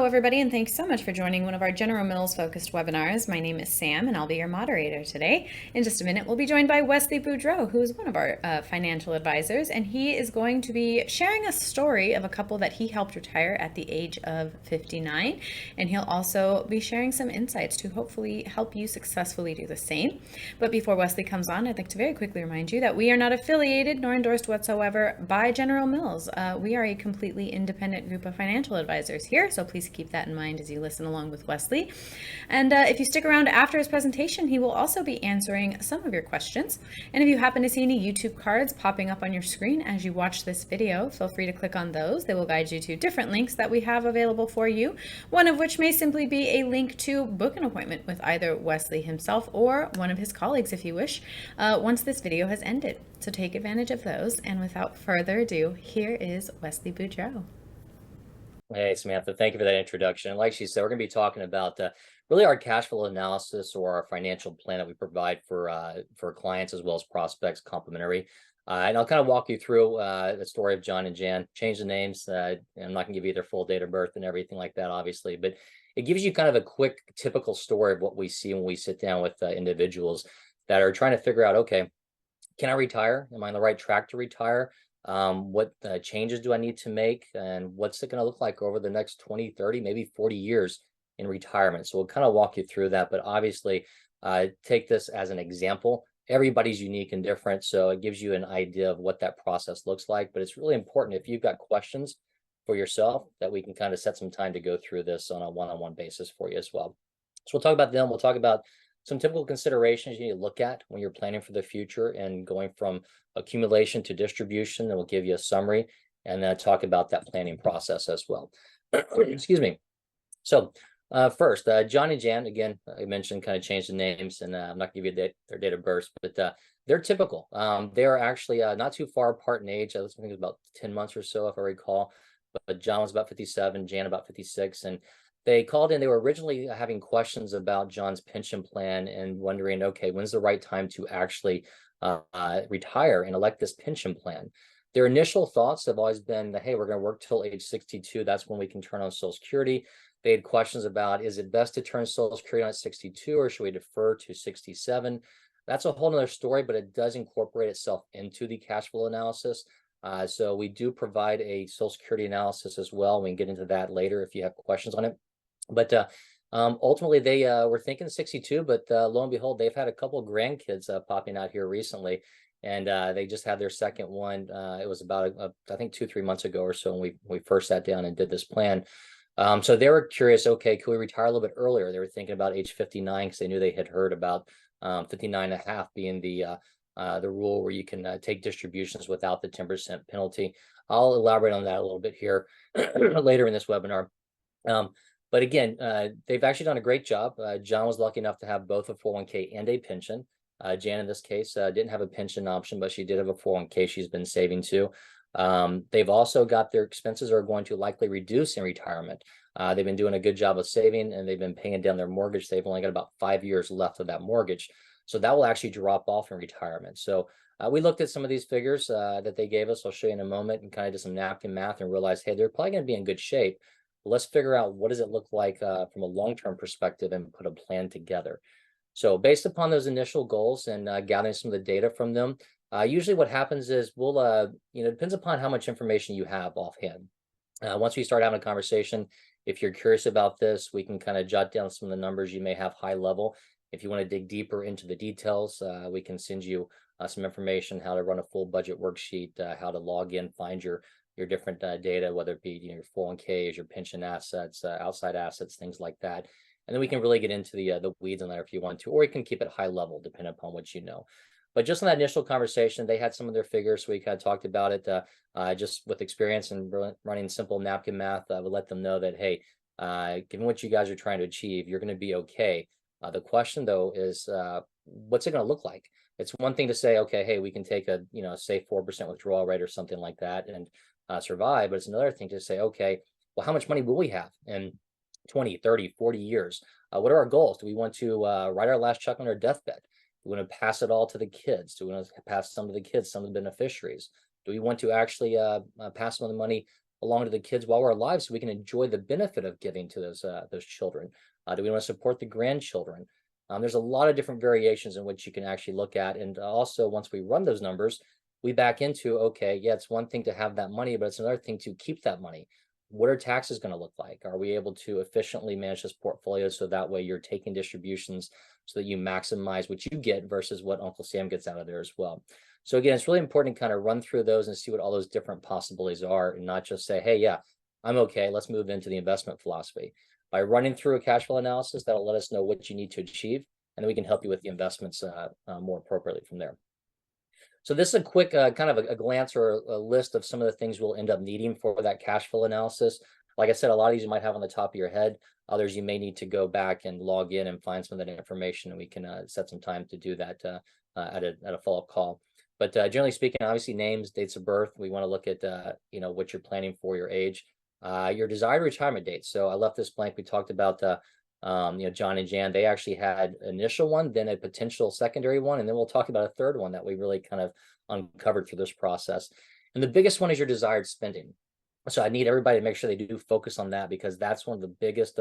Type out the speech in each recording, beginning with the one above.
everybody, and thanks so much for joining one of our General Mills focused webinars. My name is Sam, and I'll be your moderator today. In just a minute, we'll be joined by Wesley Boudreaux, who is one of our financial advisors, and he is going to be sharing a story of a couple that he helped retire at the age of 59, and he'll also be sharing some insights to hopefully help you successfully do the same. But before Wesley comes on, I'd like to very quickly remind you that we are not affiliated nor endorsed whatsoever by General Mills. We are a completely independent group of financial advisors here, so please keep that in mind as you listen along with Wesley. And if you stick around after his presentation, he will also be answering some of your questions. And if you happen to see any YouTube cards popping up on your screen as you watch this video, feel free to click on those. They will guide you to different links that we have available for you, one of which may simply be a link to book an appointment with either Wesley himself or one of his colleagues if you wish, once this video has ended. So take advantage of those. And without further ado, here is Wesley Boudreaux. Hey, Samantha, thank you for that introduction. Like she said, we're going to be talking about really our cash flow analysis or our financial plan that we provide for clients as well as prospects, complimentary. And I'll kind of walk you through the story of John and Jan. Change the names. I'm not going to give you their full date of birth and everything like that, obviously, but it gives you kind of a quick, typical story of what we see when we sit down with individuals that are trying to figure out, okay, can I retire? Am I on the right track to retire? What changes do I need to make, and what's it going to look like over the next 20, 30, maybe 40 years in retirement? So we'll kind of walk you through that, but obviously take this as an example. Everybody's unique and different, so it gives you an idea of what that process looks like. But it's really important if you've got questions for yourself that we can kind of set some time to go through this on a one-on-one basis for you as well. So we'll talk about them. We'll talk about some typical considerations you need to look at when you're planning for the future and going from accumulation to distribution. And we'll give you a summary and then talk about that planning process as well. Excuse me. So first, John and Jan, again, I mentioned kind of changed the names, and I'm not going to give you their date of birth, but they're typical. They are actually not too far apart in age. I think it was about 10 months or so, if I recall. But John was about 57, Jan about 56. And they called in. They were originally having questions about John's pension plan and wondering, okay, when's the right time to actually retire and elect this pension plan? Their initial thoughts have always been that, hey, we're going to work till age 62. That's when we can turn on Social Security. They had questions about, is it best to turn Social Security on at 62 or should we defer to 67? That's a whole nother story, but it does incorporate itself into the cash flow analysis. So we do provide a Social Security analysis as well. We can get into that later if you have questions on it. But ultimately, they were thinking 62, but lo and behold, they've had a couple of grandkids popping out here recently, and they just had their second one. It was about, I think, 2-3 months ago or so when we first sat down and did this plan. So they were curious, okay, can we retire a little bit earlier? They were thinking about age 59 because they knew they had heard about 59 and a half being the rule where you can take distributions without the 10% penalty. I'll elaborate on that a little bit here later in this webinar. But again, they've actually done a great job. John was lucky enough to have both a 401k and a pension. Jan, in this case, didn't have a pension option, but she did have a 401k she's been saving to. They've also got their expenses are going to likely reduce in retirement. They've been doing a good job of saving, and they've been paying down their mortgage. They've only got about 5 years left of that mortgage. So that will actually drop off in retirement. So we looked at some of these figures that they gave us. I'll show you in a moment, and kind of did some napkin math and realized, hey, they're probably going to be in good shape. Let's figure out what does it look like from a long-term perspective and put a plan together. So based upon those initial goals and gathering some of the data from them, usually what happens is we'll, it depends upon how much information you have offhand. Once we start having a conversation, if you're curious about this, we can kind of jot down some of the numbers you may have high level. If you want to dig deeper into the details, we can send you some information, how to run a full budget worksheet, how to log in, find your different data, whether it be your 401ks, your pension assets, outside assets, things like that. And then we can really get into the weeds on that if you want to, or you can keep it high level depending upon what you know. But just in that initial conversation, they had some of their figures, so we kind of talked about it just with experience and running simple napkin math. I would let them know that, hey, given what you guys are trying to achieve, you're going to be okay. The question, though, is what's it going to look like? It's one thing to say, okay, hey, we can take a, say 4% withdrawal rate or something like that and survive. But it's another thing to say, okay, well, how much money will we have in 20, 30, 40 years? What are our goals? Do we want to write our last check on our deathbed? Do we want to pass it all to the kids? Do we want to pass some to the kids, some of the beneficiaries? Do we want to actually pass some of the money along to the kids while we're alive so we can enjoy the benefit of giving to those children? Do we want to support the grandchildren? There's a lot of different variations in which you can actually look at. And also, once we run those numbers, we back into, okay, yeah, it's one thing to have that money, but it's another thing to keep that money. What are taxes going to look like? Are we able to efficiently manage this portfolio so that way you're taking distributions so that you maximize what you get versus what Uncle Sam gets out of there as well? So again, it's really important to kind of run through those and see what all those different possibilities are, and not just say, hey, yeah, I'm okay, let's move into the investment philosophy. By running through a cash flow analysis, that'll let us know what you need to achieve, and then we can help you with the investments more appropriately from there. So this is a quick kind of a glance or a list of some of the things we'll end up needing for that cash flow analysis. Like I said, a lot of these you might have on the top of your head. Others you may need to go back and log in and find some of that information, and we can set some time to do that at a follow-up call. But generally speaking, obviously names, dates of birth. We want to look at what you're planning for, your age, your desired retirement date. So I left this blank. We talked about John and Jan. They actually had initial one, then a potential secondary one, and then we'll talk about a third one that we really kind of uncovered through this process. And the biggest one is your desired spending. So I need everybody to make sure they do focus on that, because that's one of the biggest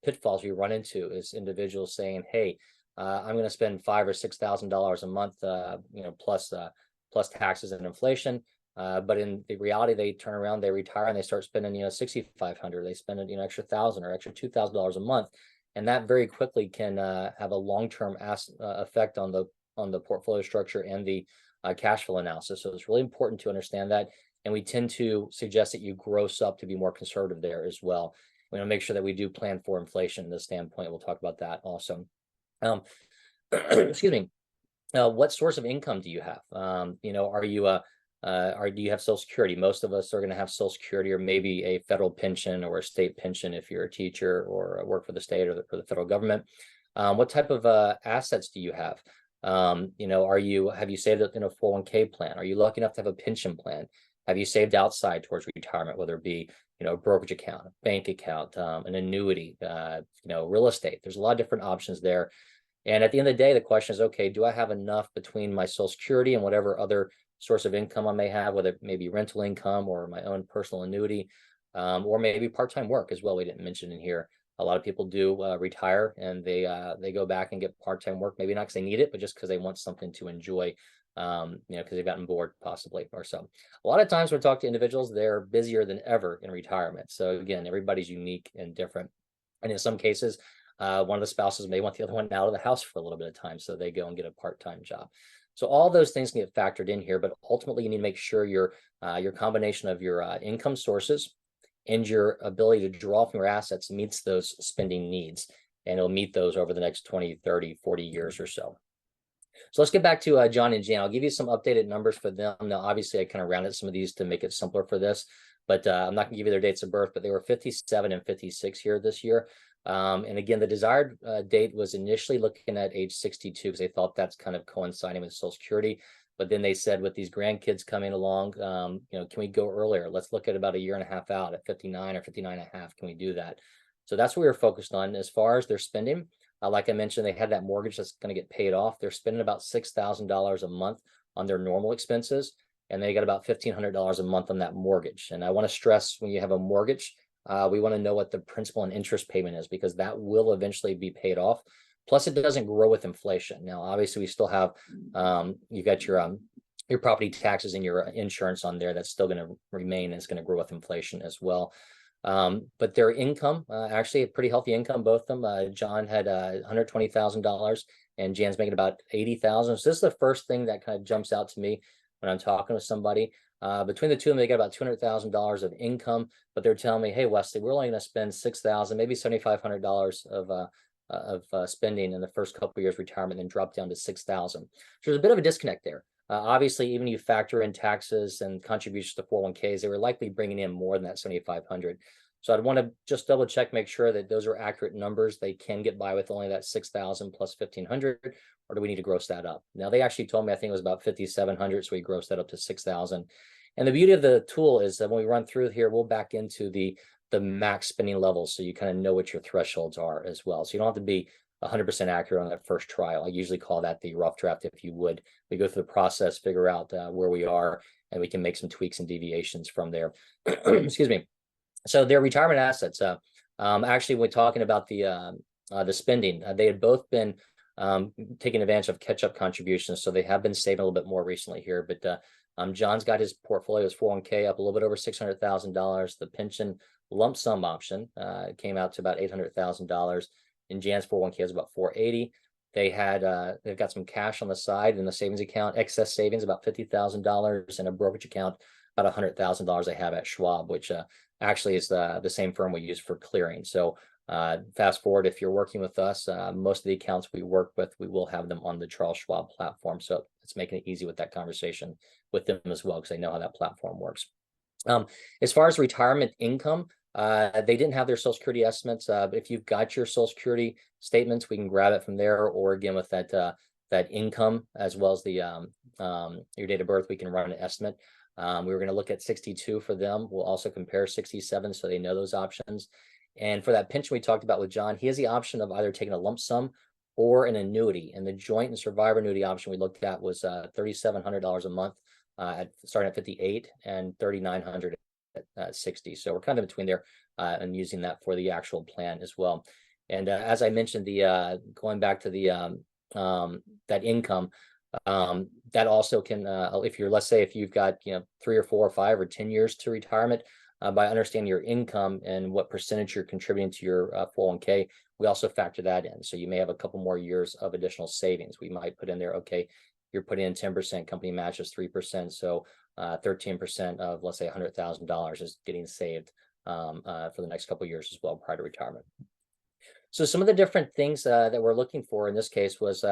pitfalls we run into is individuals saying, hey, I'm going to spend $5,000 or $6,000 a month, plus taxes and inflation. But in the reality, they turn around, they retire, and they start spending, $6,500. They spend extra $1,000 or extra $2,000 a month, and that very quickly can have a long-term effect on the portfolio structure and the cash flow analysis. So it's really important to understand that, and we tend to suggest that you gross up to be more conservative there as well. We want to make sure that we do plan for inflation in this standpoint. We'll talk about that also. Excuse me. What source of income do you have? Are you or do you have Social Security? Most of us are going to have Social Security, or maybe a federal pension or a state pension if you're a teacher or work for the state or for the federal government. What type of assets do you have? Have you saved up in a 401k plan? Are you lucky enough to have a pension plan? Have you saved outside towards retirement, whether it be a brokerage account, a bank account, an annuity, real estate? There's a lot of different options there. And at the end of the day, the question is, okay, do I have enough between my Social Security and whatever other source of income I may have, whether it may be rental income or my own personal annuity, or maybe part-time work as well? We didn't mention in here. A lot of people do retire, and they go back and get part-time work, maybe not because they need it, but just because they want something to enjoy, because they've gotten bored possibly or so. A lot of times when we talk to individuals, they're busier than ever in retirement. So again, everybody's unique and different. And in some cases, one of the spouses may want the other one out of the house for a little bit of time, so they go and get a part-time job. So all those things can get factored in here, but ultimately you need to make sure your combination of your income sources and your ability to draw from your assets meets those spending needs, and it'll meet those over the next 20, 30, 40 years or so. So let's get back to John and Jan. I'll give you some updated numbers for them. Now, obviously, I kind of rounded some of these to make it simpler for this, but I'm not going to give you their dates of birth, but they were 57 and 56 here this year. And again, the desired date was initially looking at age 62 because they thought that's kind of coinciding with Social Security. But then they said, with these grandkids coming along, can we go earlier? Let's look at about a year and a half out at 59 or 59 and a half. Can we do that? So that's what we were focused on. As far as their spending, like I mentioned, they had that mortgage that's going to get paid off. They're spending about $6,000 a month on their normal expenses, and they got about $1,500 a month on that mortgage. And I want to stress, when you have a mortgage, we want to know what the principal and interest payment is, because that will eventually be paid off. Plus, it doesn't grow with inflation. Now, obviously, we still have, you got your property taxes and your insurance on there. That's still going to remain, and it's going to grow with inflation as well. But their income, actually a pretty healthy income, both of them. John had $120,000 and Jan's making about $80,000. So this is the first thing that kind of jumps out to me when I'm talking with somebody. Between the two of them, they got about $200,000 of income, but they're telling me, hey, Wesley, we're only going to spend $6,000, maybe $7,500 of spending in the first couple of years retirement, then drop down to $6,000. So there's a bit of a disconnect there. Obviously, even if you factor in taxes and contributions to 401ks, they were likely bringing in more than that $7,500. So I'd want to just double check, make sure that those are accurate numbers. They can get by with only that $6,000 plus $1,500, or do we need to gross that up? Now, they actually told me, I think it was about $5,700, so we grossed that up to $6,000. And the beauty of the tool is that when we run through here, we'll back into the max spending levels, so you kind of know what your thresholds are as well. So you don't have to be 100% accurate on that first trial. I usually call that the rough draft, if you would. We go through the process, figure out where we are, and we can make some tweaks and deviations from there. Excuse me. So their retirement assets. Actually, we're talking about the spending. They had both been taking advantage of catch-up contributions, so they have been saving a little bit more recently here. But John's got his portfolio, his 401k, up a little bit over $600,000. The pension lump sum option came out to about $800,000. And Jan's 401k is about 480. They've got some cash on the side in the savings account, excess savings about $50,000, and a brokerage account about $100,000 they have at Schwab, which actually is the same firm we use for clearing. So fast forward, if you're working with us, most of the accounts we work with, we will have them on the Charles Schwab platform. So it's making it easy with that conversation with them as well, because they know how that platform works. As far as retirement income, they didn't have their Social Security estimates. But if you've got your Social Security statements, we can grab it from there, or again with that income as well as the your date of birth, we can run an estimate. We were going to look at 62 for them. We'll also compare 67 so they know those options. And for that pension we talked about with John, he has the option of either taking a lump sum or an annuity. And the joint and survivor annuity option we looked at was $3,700 a month, starting at 58 and $3,900 at 60. So we're kind of between there and using that for the actual plan as well. And as I mentioned, going back to that income, that also can, if you're, let's say, if you've got 3 or 4 or 5 or 10 years to retirement, by understanding your income and what percentage you're contributing to your 401k, we also factor that in. So you may have a couple more years of additional savings. We might put in there, okay, you're putting in 10%, company matches 3%, so 13% of, let's say, $100,000 is getting saved for the next couple of years as well prior to retirement. So some of the different things that we're looking for in this case was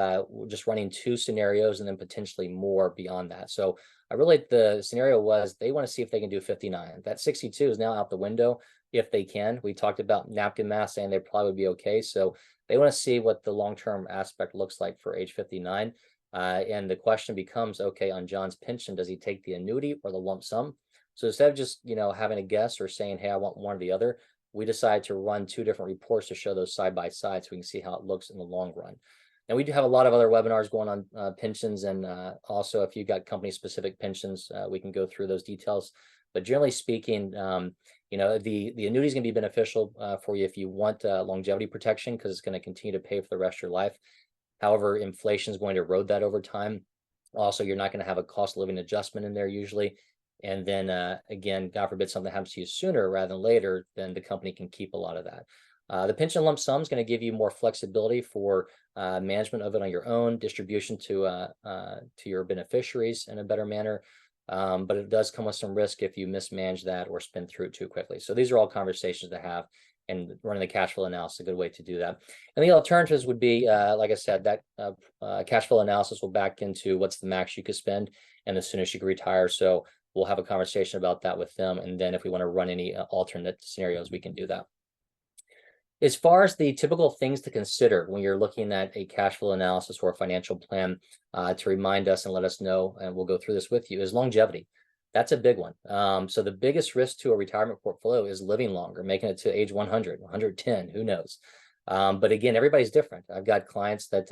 just running 2 scenarios and then potentially more beyond that. So the scenario was they want to see if they can do 59. That 62 is now out the window if they can. We talked about napkin math saying they probably would be okay. So they want to see what the long-term aspect looks like for age 59. And the question becomes, okay, on John's pension, does he take the annuity or the lump sum? So instead of just, having a guess or saying, hey, I want one or the other, we decided to run 2 different reports to show those side by side so we can see how it looks in the long run. And we do have a lot of other webinars going on pensions, and also if you've got company specific pensions, we can go through those details. But generally speaking, the annuity is going to be beneficial for you if you want longevity protection, because it's going to continue to pay for the rest of your life. However, inflation is going to erode that over time. Also, you're not going to have a cost of living adjustment in there usually. And then again, God forbid something happens to you sooner rather than later, then the company can keep a lot of that. The pension lump sum is going to give you more flexibility for management of it on your own, distribution to your beneficiaries in a better manner. But it does come with some risk if you mismanage that or spend through it too quickly. So these are all conversations to have, and running the cash flow analysis is a good way to do that. And the alternatives would be, like I said, that cash flow analysis will back into what's the max you could spend and as soon as you can retire. So we'll have a conversation about that with them. And then if we want to run any alternate scenarios, we can do that. As far as the typical things to consider when you're looking at a cash flow analysis or a financial plan, to remind us and let us know, and we'll go through this with you, is longevity. That's a big one. So the biggest risk to a retirement portfolio is living longer, making it to age 100, 110, who knows? But again, everybody's different. I've got clients that,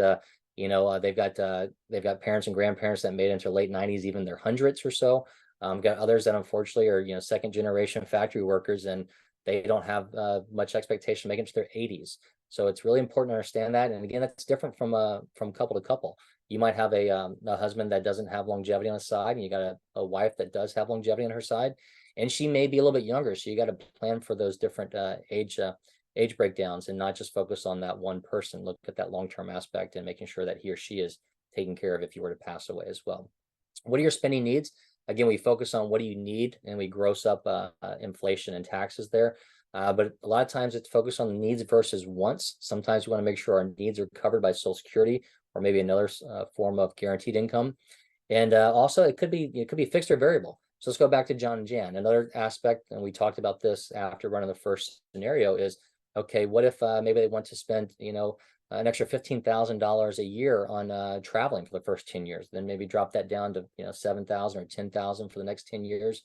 they've got parents and grandparents that made it into late 90s, even their hundreds or so. Got others that unfortunately are, second generation factory workers, and they don't have much expectation making it to their 80s. So it's really important to understand that. And again, that's different from couple to couple. You might have a husband that doesn't have longevity on his side, and you got a wife that does have longevity on her side, and she may be a little bit younger. So you got to plan for those different age breakdowns and not just focus on that one person. Look at that long-term aspect and making sure that he or she is taken care of if you were to pass away as well. What are your spending needs? Again, we focus on what do you need, and we gross up inflation and taxes there. But a lot of times it's focused on needs versus wants. Sometimes we want to make sure our needs are covered by Social Security or maybe another form of guaranteed income. And also it could be fixed or variable. So let's go back to John and Jan. Another aspect, and we talked about this after running the first scenario, is, okay, what if maybe they want to spend, an extra $15,000 a year on traveling for the first 10 years, then maybe drop that down to, 7,000 or 10,000 for the next 10 years.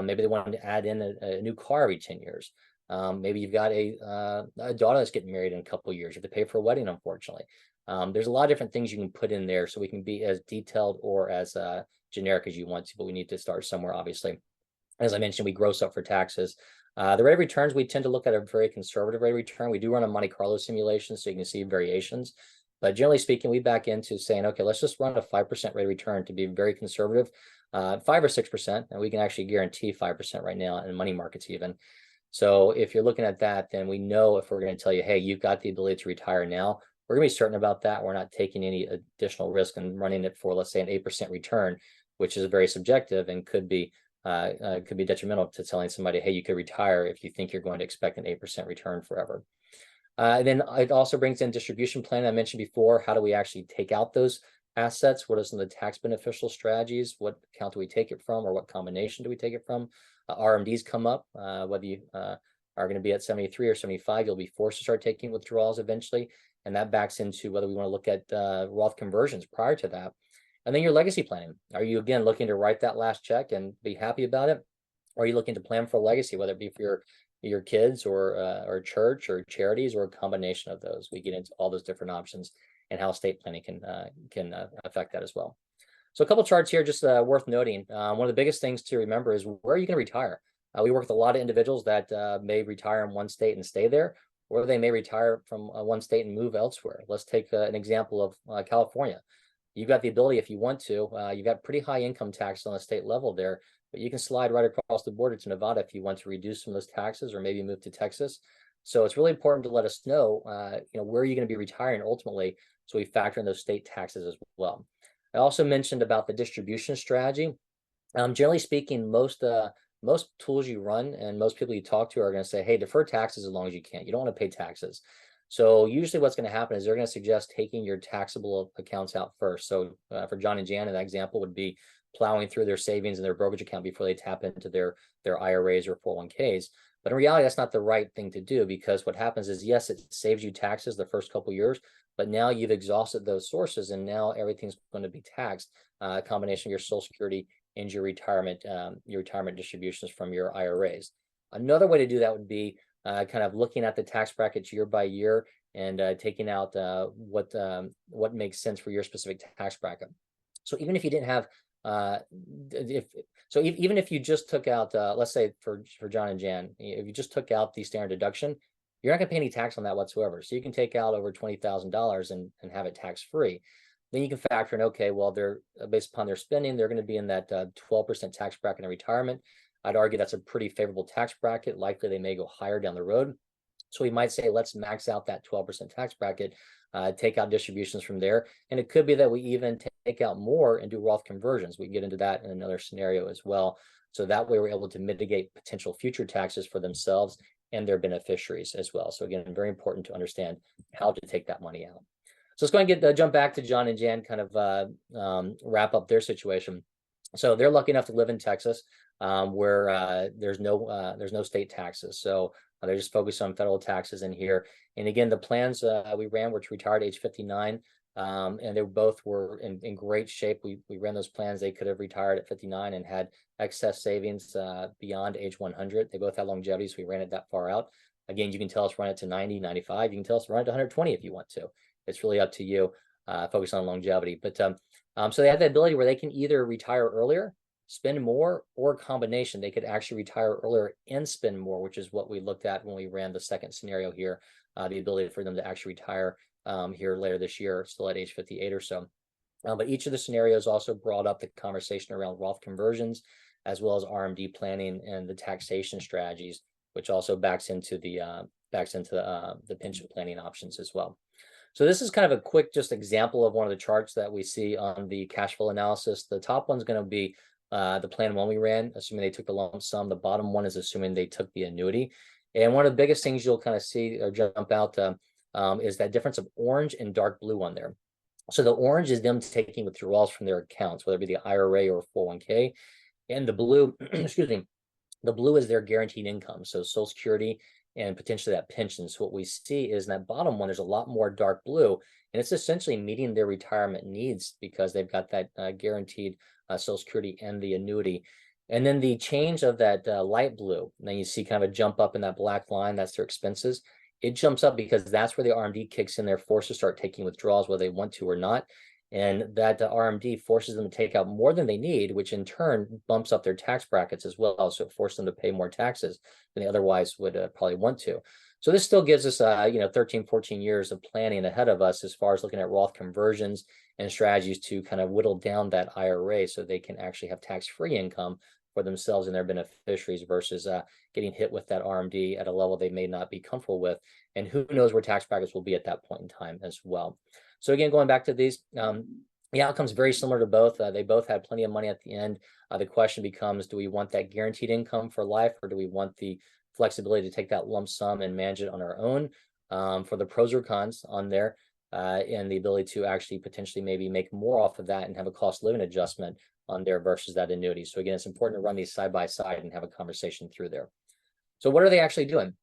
Maybe they wanted to add in a new car every 10 years. Maybe you've got a daughter that's getting married in a couple of years. You have to pay for a wedding, unfortunately. There's a lot of different things you can put in there, so we can be as detailed or as generic as you want to, but we need to start somewhere, obviously. As I mentioned, we gross up for taxes. The rate of returns, we tend to look at a very conservative rate of return. We do run a Monte Carlo simulation, so you can see variations. But generally speaking, we back into saying, okay, let's just run a 5% rate of return to be very conservative, 5 or 6%, and we can actually guarantee 5% right now in money markets even. So if you're looking at that, then we know if we're going to tell you, hey, you've got the ability to retire now, we're going to be certain about that. We're not taking any additional risk and running it for, let's say, an 8% return, which is very subjective and could be detrimental to telling somebody, hey, you could retire if you think you're going to expect an 8% return forever. Then it also brings in distribution plan. I mentioned before, how do we actually take out those assets? What are some of the tax beneficial strategies? What account do we take it from, or what combination do we take it from? RMDs come up, whether you are going to be at 73 or 75, you'll be forced to start taking withdrawals eventually. And that backs into whether we want to look at Roth conversions prior to that. And then your legacy planning. Are you, again, looking to write that last check and be happy about it? Or are you looking to plan for a legacy, whether it be for your kids or church or charities, or a combination of those? We get into all those different options and how estate planning can affect that as well. So a couple charts here, just worth noting. One of the biggest things to remember is, where are you going to retire? We work with a lot of individuals that may retire in one state and stay there, or they may retire from one state and move elsewhere. Let's take an example of California. You've got the ability, if you want to, you've got pretty high income tax on the state level there, but you can slide right across the border to Nevada if you want to reduce some of those taxes, or maybe move to Texas. So it's really important to let us know, where you're going to be retiring ultimately, so we factor in those state taxes as well. I also mentioned about the distribution strategy. Generally speaking, most tools you run and most people you talk to are going to say, hey, defer taxes as long as you can. You don't want to pay taxes. So usually what's going to happen is they're going to suggest taking your taxable accounts out first. So for John and Jan, that example would be plowing through their savings and their brokerage account before they tap into their IRAs or 401ks. But in reality, that's not the right thing to do, because what happens is, yes, it saves you taxes the first couple of years, but now you've exhausted those sources, and now everything's going to be taxed. A combination of your Social Security and your retirement distributions from your IRAs. Another way to do that would be kind of looking at the tax brackets year by year and taking out what makes sense for your specific tax bracket. So even if you didn't have, even if you just took out, let's say for John and Jan, if you just took out the standard deduction, you're not going to pay any tax on that whatsoever. So you can take out over $20,000 and have it tax free. Then you can factor in, okay, well, they're based upon their spending, they're going to be in that 12% tax bracket in retirement. I'd argue that's a pretty favorable tax bracket. Likely they may go higher down the road. So we might say, let's max out that 12% tax bracket, take out distributions from there. And it could be that we even take out more and do Roth conversions. We can get into that in another scenario as well. So that way we're able to mitigate potential future taxes for themselves and their beneficiaries as well. So again, very important to understand how to take that money out. So let's go ahead and jump back to John and Jan, kind of wrap up their situation. So they're lucky enough to live in Texas, where there's no state taxes. So they're just focused on federal taxes in here. And again, the plans we ran were to retire at age 59, and they both were in great shape. We ran those plans. They could have retired at 59 and had excess savings beyond age 100. They both had longevity, so we ran it that far out. Again, you can tell us run it to 90, 95. You can tell us run it to 120 if you want to. It's really up to you. Focus on longevity. But so they have the ability where they can either retire earlier, spend more, or a combination. They could actually retire earlier and spend more, which is what we looked at when we ran the second scenario here, the ability for them to actually retire here later this year, still at age 58 or so. But each of the scenarios also brought up the conversation around Roth conversions, as well as RMD planning and the taxation strategies, which also backs into the pension planning options as well. So this is kind of a quick just example of one of the charts that we see on the cash flow analysis. The top one's going to be the plan one we ran, assuming they took the lump sum. The bottom one is assuming they took the annuity. And one of the biggest things you'll kind of see or jump out is that difference of orange and dark blue on there. So the orange is them taking withdrawals from their accounts, whether it be the IRA or 401k. And the blue, excuse me, the blue is their guaranteed income. So Social Security and potentially that pension. So what we see is in that bottom one, there's a lot more dark blue, and it's essentially meeting their retirement needs because they've got that guaranteed Social Security and the annuity. And then the change of that light blue, and then you see kind of a jump up in that black line, that's their expenses. It jumps up because that's where the RMD kicks in. They're forced to start taking withdrawals whether they want to or not. And that RMD forces them to take out more than they need, which in turn bumps up their tax brackets as well. So it forces them to pay more taxes than they otherwise would probably want to. So this still gives us, 13, 14 years of planning ahead of us as far as looking at Roth conversions and strategies to kind of whittle down that IRA so they can actually have tax-free income for themselves and their beneficiaries versus getting hit with that RMD at a level they may not be comfortable with. And who knows where tax brackets will be at that point in time as well. So again, going back to these, the outcome's very similar to both. They both had plenty of money at the end. The question becomes, do we want that guaranteed income for life, or do we want the flexibility to take that lump sum and manage it on our own? For the pros or cons on there, and the ability to actually potentially maybe make more off of that and have a cost of living adjustment on there versus that annuity. So again, it's important to run these side by side and have a conversation through there. So what are they actually doing?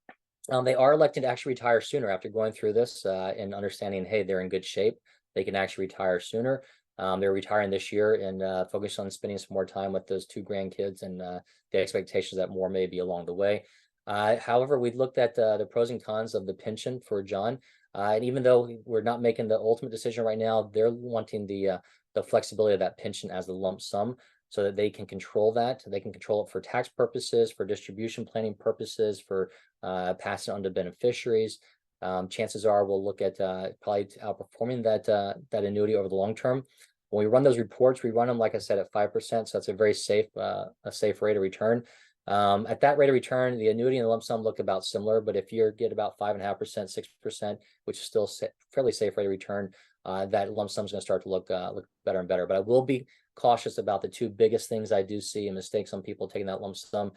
They are electing to actually retire sooner after going through this and understanding, hey, they're in good shape. They can actually retire sooner. They're retiring this year and focus on spending some more time with those 2 grandkids and the expectations that more may be along the way. However, we looked at the pros and cons of the pension for John. And even though we're not making the ultimate decision right now, they're wanting the flexibility of that pension as the lump sum so that they can control that. They can control it for tax purposes, for distribution planning purposes, for passing it on to beneficiaries. Chances are we'll look at probably outperforming that annuity over the long term. When we run those reports, we run them, like I said, at 5%. So that's a very safe rate of return. At that rate of return, the annuity and the lump sum look about similar, but if you get about 5.5%, 6%, which is still fairly safe rate of return, that lump sum is going to start to look better and better. But I will be cautious about the 2 biggest things I do see and mistakes on people taking that lump sum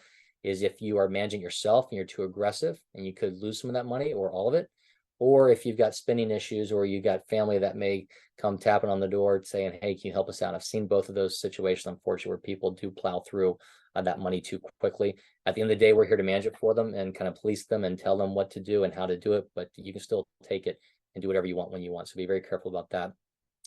is if you are managing yourself and you're too aggressive and you could lose some of that money or all of it, or if you've got spending issues or you got family that may come tapping on the door saying, hey, can you help us out? I've seen both of those situations, unfortunately, where people do plow through that money too quickly. At the end of the day, we're here to manage it for them and kind of police them and tell them what to do and how to do it, but you can still take it and do whatever you want when you want. So be very careful about that.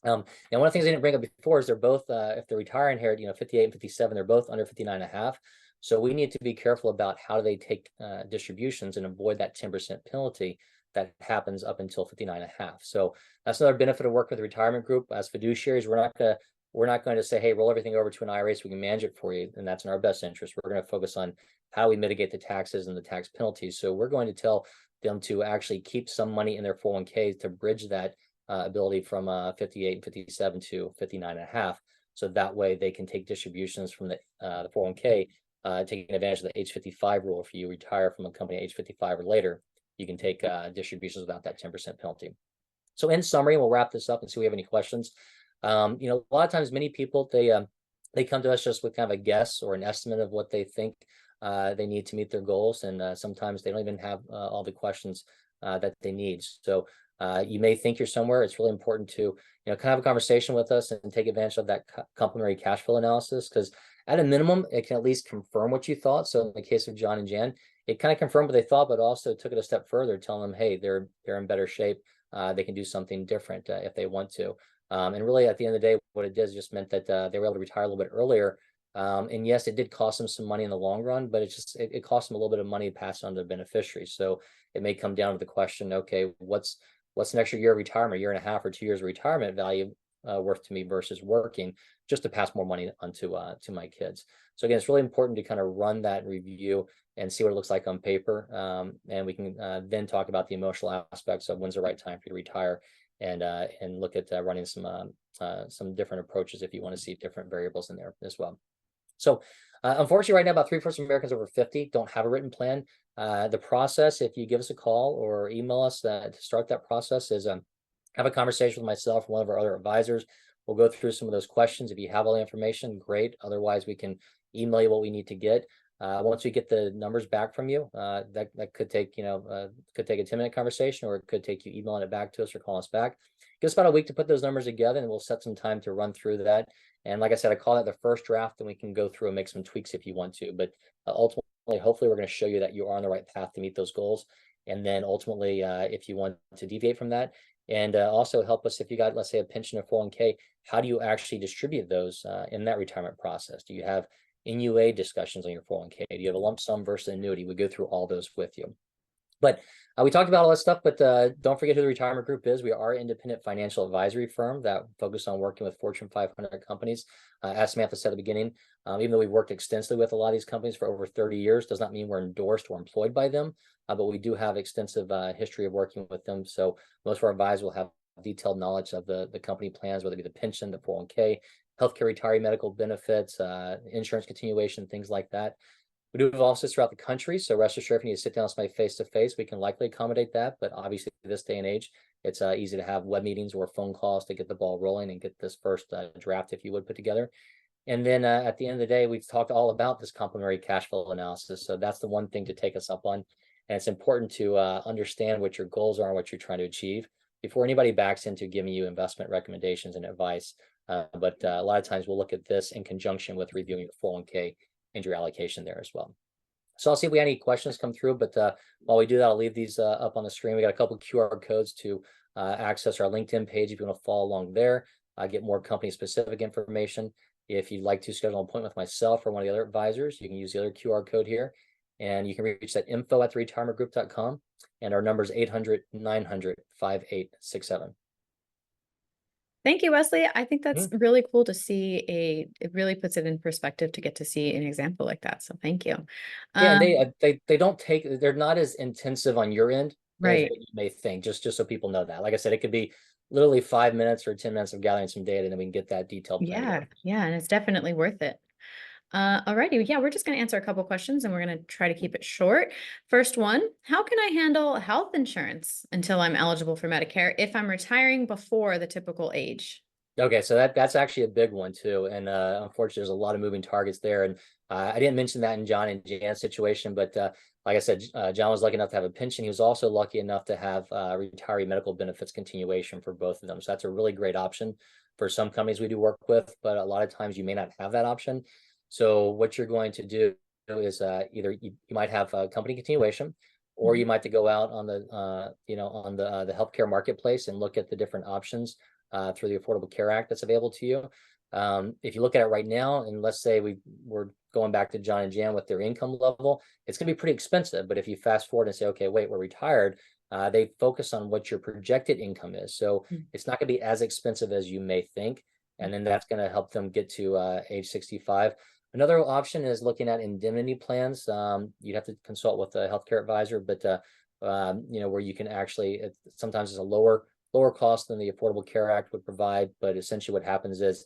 And one of the things I didn't bring up before is they're both, if they're retiring here at 58 and 57, they're both under 59 and a half. So we need to be careful about how do they take distributions and avoid that 10% penalty that happens up until 59 and a half. So that's another benefit of working with the retirement group. As fiduciaries, we're not going to say, hey, roll everything over to an IRA so we can manage it for you. And that's in our best interest. We're going to focus on how we mitigate the taxes and the tax penalties. So we're going to tell them to actually keep some money in their 401k to bridge that ability from 58 and 57 to 59 and a half. So that way they can take distributions from the 401k, taking advantage of the age 55 rule. If you retire from a company age 55 or later, you can take distributions without that 10% penalty. So in summary, we'll wrap this up and see if we have any questions. A lot of times, many people, they come to us just with kind of a guess or an estimate of what they think they need to meet their goals. And sometimes they don't even have all the questions that they need. So you may think you're somewhere. It's really important to, kind of have a conversation with us and take advantage of that complementary cash flow analysis, because at a minimum, it can at least confirm what you thought. So in the case of John and Jan, it kind of confirmed what they thought, but also took it a step further, telling them, hey, they're in better shape. They can do something different if they want to. And really, at the end of the day, what it did is just meant that they were able to retire a little bit earlier. And yes, it did cost them some money in the long run, but it cost them a little bit of money passed on to the beneficiaries. So it may come down to the question, okay, what's an extra year of retirement, a year and a half or 2 years of retirement value worth to me versus working just to pass more money onto to my kids. So again, it's really important to kind of run that review and see what it looks like on paper. And we can then talk about the emotional aspects of when's the right time for you to retire, and look at running some different approaches if you want to see different variables in there as well. So unfortunately, right now, about 3/4 of Americans over 50 don't have a written plan. The process, if you give us a call or email us to start that process, is have a conversation with myself or one of our other advisors. We'll go through some of those questions. If you have all the information, great. Otherwise, we can email you what we need to get. Once we get the numbers back from you, that could take, could take a 10-minute conversation, or it could take you emailing it back to us or calling us back. Give us about a week to put those numbers together, and we'll set some time to run through that. And like I said, I call that the first draft, and we can go through and make some tweaks if you want to. But ultimately, hopefully, we're going to show you that you are on the right path to meet those goals. And then ultimately, if you want to deviate from that, and also help us if you got, let's say, a pension or 401k, how do you actually distribute those in that retirement process? Do you have NUA discussions on your 401k. Do you have a lump sum versus annuity? We go through all those with you. But we talked about all that stuff, but don't forget who the retirement group is. We are an independent financial advisory firm that focus on working with Fortune 500 companies. As Samantha said at the beginning, even though we've worked extensively with a lot of these companies for over 30 years, does not mean we're endorsed or employed by them, but we do have extensive history of working with them. So most of our advisors will have detailed knowledge of the company plans, whether it be the pension, the 401k, healthcare, retiree medical benefits, insurance continuation, things like that. We do have offices throughout the country, so rest assured, if you need to sit down with somebody face to face, we can likely accommodate that. But obviously, this day and age, it's easy to have web meetings or phone calls to get the ball rolling and get this first draft, if you would, put together. And then at the end of the day, we've talked all about this complementary cash flow analysis. So that's the one thing to take us up on. And it's important to understand what your goals are and what you're trying to achieve before anybody backs into giving you investment recommendations and advice. But a lot of times we'll look at this in conjunction with reviewing your 401k and your allocation there as well. So I'll see if we have any questions come through, but while we do that, I'll leave these up on the screen. We got a couple of QR codes to access our LinkedIn page if you want to follow along there, get more company specific information. If you'd like to schedule an appointment with myself or one of the other advisors, you can use the other QR code here, and you can reach that info@theretirementgroup.com, and our number is 800-900-5867. Thank you, Wesley. I think that's really cool to see it really puts it in perspective to get to see an example like that. So thank you. Yeah, and they don't take, they're not as intensive on your end as Right. what you may think, just so people know that. Like I said, it could be literally 5 minutes or 10 minutes of gathering some data, and then we can get that detailed plan Yeah. together. Yeah. And it's definitely worth it. Alrighty. Yeah, we're just going to answer a couple questions and we're going to try to keep it short. First one, how can I handle health insurance until I'm eligible for Medicare if I'm retiring before the typical age? Okay, so that's actually a big one too, and unfortunately, there's a lot of moving targets there. And I didn't mention that in John and Jan's situation, but like I said, John was lucky enough to have a pension. He was also lucky enough to have retiree medical benefits continuation for both of them. So that's a really great option for some companies we do work with, but a lot of times you may not have that option. So what you're going to do is either you might have a company continuation, or you might have to go out on the on the healthcare marketplace and look at the different options through the Affordable Care Act that's available to you. If you look at it right now, and let's say we're going back to John and Jan with their income level, it's going to be pretty expensive. But if you fast forward and say, okay, wait, we're retired, they focus on what your projected income is. So it's not going to be as expensive as you may think. And then that's going to help them get to age 65. Another option is looking at indemnity plans. You'd have to consult with a healthcare advisor, but where you can actually, sometimes it's a lower cost than the Affordable Care Act would provide. But essentially what happens is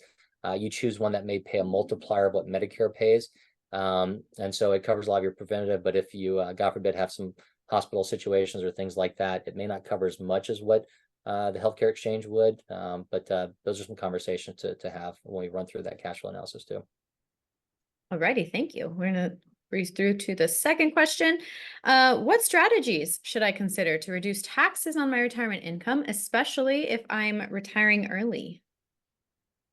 you choose one that may pay a multiplier of what Medicare pays. And so it covers a lot of your preventative, but if you, God forbid, have some hospital situations or things like that, it may not cover as much as what the healthcare exchange would. But those are some conversations to have when we run through that cash flow analysis too. Alrighty, thank you. We're going to breeze through to the second question. What strategies should I consider to reduce taxes on my retirement income, especially if I'm retiring early?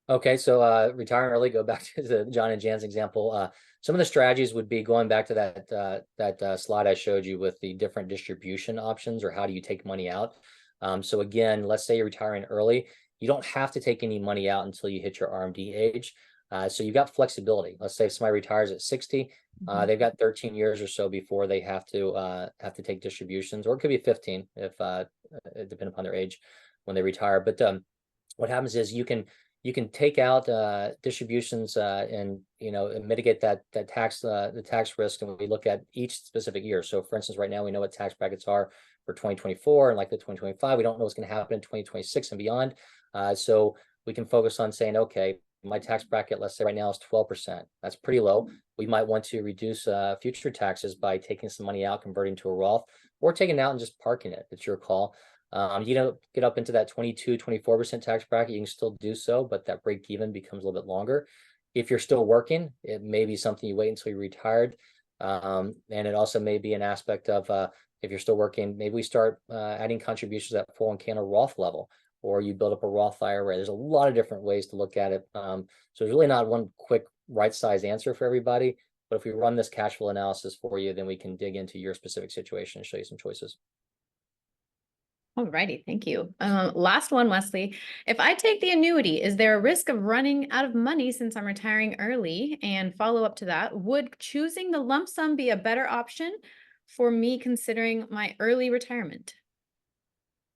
Okay, so retiring early, go back to the John and Jan's example. Some of the strategies would be going back to that slide I showed you with the different distribution options, or how do you take money out. So again, let's say you're retiring early. You don't have to take any money out until you hit your RMD age. So you've got flexibility. Let's say if somebody retires at 60, they've got 13 years or so before they have to take distributions, or it could be 15 if depending upon their age when they retire. But what happens is you can take out distributions and mitigate that tax the tax risk, and we look at each specific year. So for instance, right now we know what tax brackets are for 2024 and like the 2025. We don't know what's going to happen in 2026 and beyond. So we can focus on saying, okay, my tax bracket, let's say right now, is 12%. That's pretty low. We might want to reduce future taxes by taking some money out, converting to a Roth, or taking it out and just parking it. It's your call. Get up into that 22, 24% tax bracket, you can still do so, but that break even becomes a little bit longer. If you're still working, it may be something you wait until you're retired. And it also may be an aspect of if you're still working, maybe we start adding contributions at 401k on a Roth level, or you build up a Roth IRA. There's a lot of different ways to look at it. So there's really not one quick right size answer for everybody. But if we run this cash flow analysis for you, then we can dig into your specific situation and show you some choices. Alrighty, thank you. Last one, Wesley. If I take the annuity, is there a risk of running out of money since I'm retiring early? And follow up to that, would choosing the lump sum be a better option for me considering my early retirement?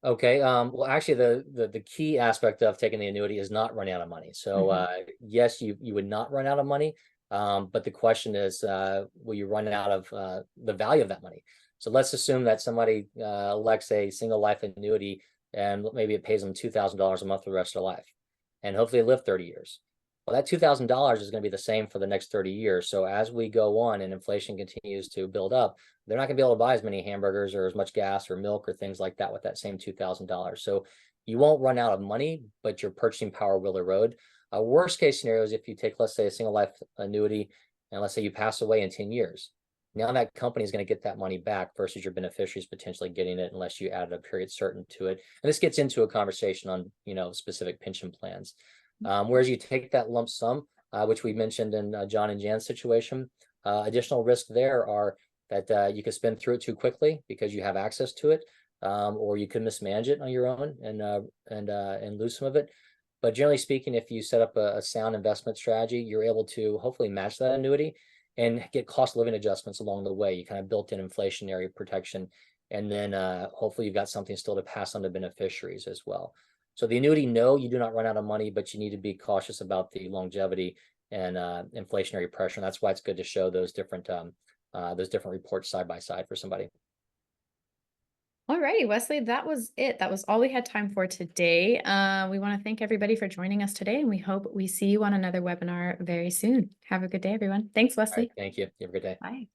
Okay. Well, actually, the key aspect of taking the annuity is not running out of money. So, Mhm. yes, you would not run out of money. But the question is, will you run out of the value of that money? So let's assume that somebody elects a single life annuity, and maybe it pays them $2,000 a month for the rest of their life, and hopefully they live 30 years. Well, that $2,000 is going to be the same for the next 30 years. So as we go on and inflation continues to build up, they're not going to be able to buy as many hamburgers or as much gas or milk or things like that with that same $2,000. So you won't run out of money, but your purchasing power will erode. A worst case scenario is if you take, let's say, a single life annuity, and let's say you pass away in 10 years. Now that company is going to get that money back versus your beneficiaries potentially getting it unless you added a period certain to it. And this gets into a conversation on, specific pension plans. Whereas you take that lump sum, which we mentioned in John and Jan's situation, additional risk there are that you could spend through it too quickly because you have access to it, or you could mismanage it on your own and lose some of it. But generally speaking, if you set up a sound investment strategy, you're able to hopefully match that annuity and get cost of living adjustments along the way. You kind of built in inflationary protection, and then hopefully you've got something still to pass on to beneficiaries as well. So the annuity, no, you do not run out of money, but you need to be cautious about the longevity and inflationary pressure. And that's why it's good to show those different reports side by side for somebody. Alrighty, Wesley, that was it. That was all we had time for today. We want to thank everybody for joining us today, and we hope we see you on another webinar very soon. Have a good day, everyone. Thanks, All right, Wesley. thank you. You have a good day. Bye.